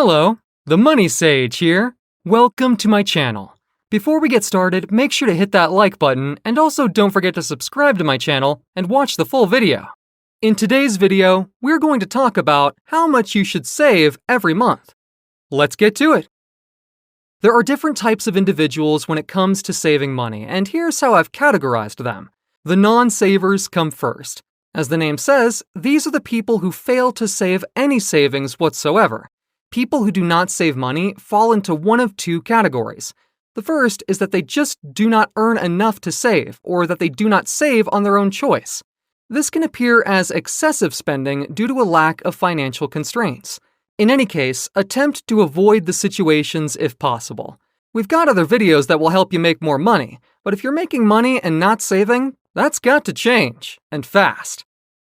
Hello, the Money Sage here. Welcome to my channel. Before we get started, make sure to hit that like button and also don't forget to subscribe to my channel and watch the full video. In today's video, we're going to talk about how much you should save every month. Let's get to it. There are different types of individuals when it comes to saving money, and here's how I've categorized them. The non-savers come first. As the name says, these are the people who fail to save any savings whatsoever. People who do not save money fall into one of two categories. The first is that they just do not earn enough to save, or that they do not save on their own choice. This can appear as excessive spending due to a lack of financial constraints. In any case, attempt to avoid the situations if possible. We've got other videos that will help you make more money, but if you're making money and not saving, that's got to change, and fast.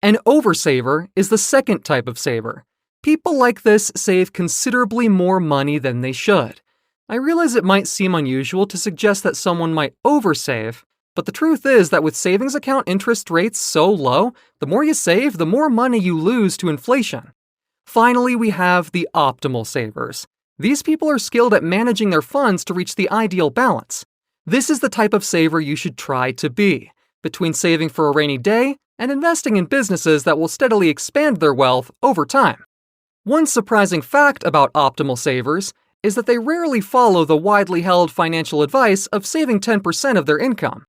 An oversaver is the second type of saver. People like this save considerably more money than they should. I realize it might seem unusual to suggest that someone might oversave, but the truth is that with savings account interest rates so low, the more you save, the more money you lose to inflation. Finally, we have the optimal savers. These people are skilled at managing their funds to reach the ideal balance. This is the type of saver you should try to be, between saving for a rainy day and investing in businesses that will steadily expand their wealth over time. One surprising fact about optimal savers is that they rarely follow the widely held financial advice of saving 10% of their income.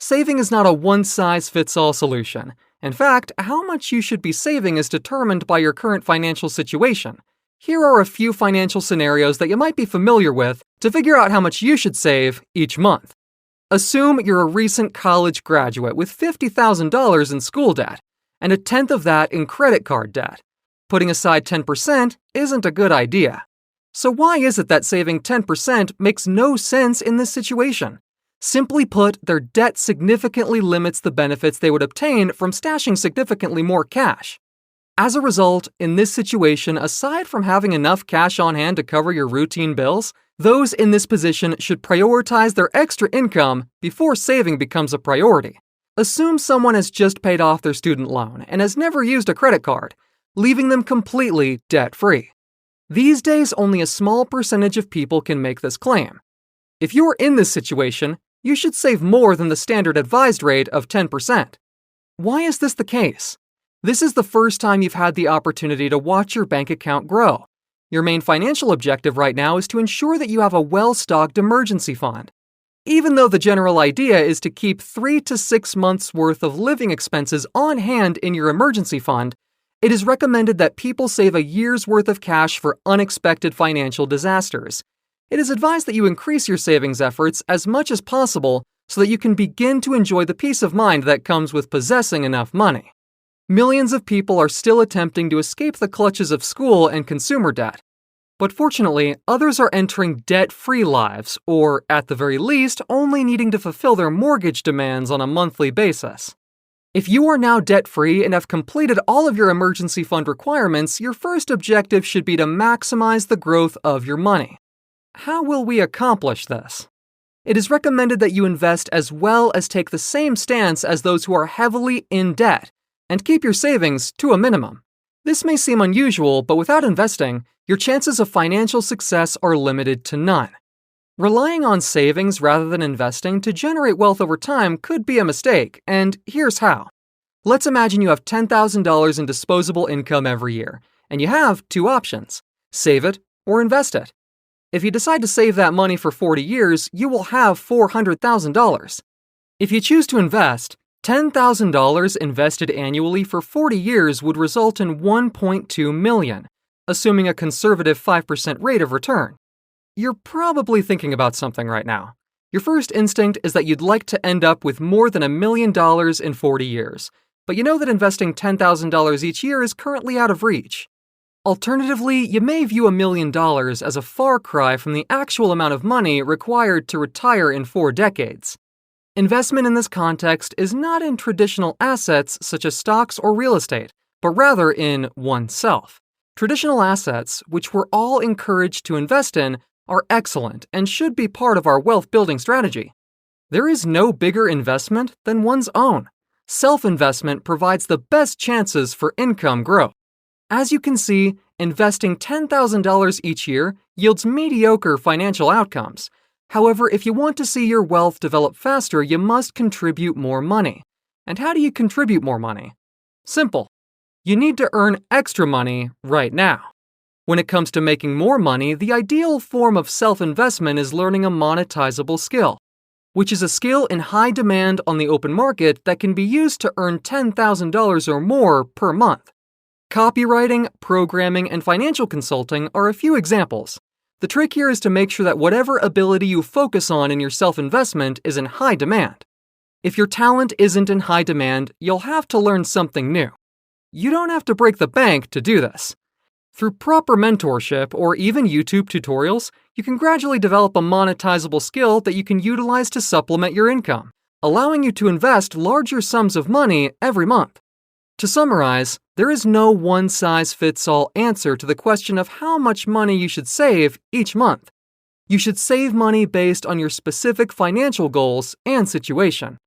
Saving is not a one-size-fits-all solution. In fact, how much you should be saving is determined by your current financial situation. Here are a few financial scenarios that you might be familiar with to figure out how much you should save each month. Assume you're a recent college graduate with $50,000 in school debt, and a tenth of that in credit card debt. Putting aside 10% isn't a good idea. So why is it that saving 10% makes no sense in this situation? Simply put, their debt significantly limits the benefits they would obtain from stashing significantly more cash. As a result, in this situation, aside from having enough cash on hand to cover your routine bills, those in this position should prioritize their extra income before saving becomes a priority. Assume someone has just paid off their student loan and has never used a credit card, leaving them completely debt-free. These days, only a small percentage of people can make this claim. If you are in this situation, you should save more than the standard advised rate of 10%. Why is this the case? This is the first time you've had the opportunity to watch your bank account grow. Your main financial objective right now is to ensure that you have a well-stocked emergency fund. Even though the general idea is to keep 3 to 6 months' worth of living expenses on hand in your emergency fund, it is recommended that people save a year's worth of cash for unexpected financial disasters. It is advised that you increase your savings efforts as much as possible so that you can begin to enjoy the peace of mind that comes with possessing enough money. Millions of people are still attempting to escape the clutches of school and consumer debt. But fortunately, others are entering debt-free lives, or at the very least, only needing to fulfill their mortgage demands on a monthly basis. If you are now debt-free and have completed all of your emergency fund requirements, your first objective should be to maximize the growth of your money. How will we accomplish this? It is recommended that you invest as well as take the same stance as those who are heavily in debt, and keep your savings to a minimum. This may seem unusual, but without investing, your chances of financial success are limited to none. Relying on savings rather than investing to generate wealth over time could be a mistake, and here's how. Let's imagine you have $10,000 in disposable income every year, and you have two options: save it or invest it. If you decide to save that money for 40 years, you will have $400,000. If you choose to invest, $10,000 invested annually for 40 years would result in $1.2 million, assuming a conservative 5% rate of return. You're probably thinking about something right now. Your first instinct is that you'd like to end up with more than $1 million in 40 years, but you know that investing $10,000 each year is currently out of reach. Alternatively, you may view $1 million as a far cry from the actual amount of money required to retire in 4 decades. Investment in this context is not in traditional assets such as stocks or real estate, but rather in oneself. Traditional assets, which we're all encouraged to invest in, are excellent and should be part of our wealth-building strategy. There is no bigger investment than one's own. Self-investment provides the best chances for income growth. As you can see, Investing $10,000 each year yields mediocre financial outcomes. However, if you want to see your wealth develop faster, you must contribute more money. And how do you contribute more money? Simple. You need to earn extra money right now. When it comes to making more money, the ideal form of self-investment is learning a monetizable skill, which is a skill in high demand on the open market that can be used to earn $10,000 or more per month. Copywriting, programming, and financial consulting are a few examples. The trick here is to make sure that whatever ability you focus on in your self-investment is in high demand. If your talent isn't in high demand, you'll have to learn something new. You don't have to break the bank to do this. Through proper mentorship or even YouTube tutorials, you can gradually develop a monetizable skill that you can utilize to supplement your income, allowing you to invest larger sums of money every month. To summarize, there is no one-size-fits-all answer to the question of how much money you should save each month. You should save money based on your specific financial goals and situation.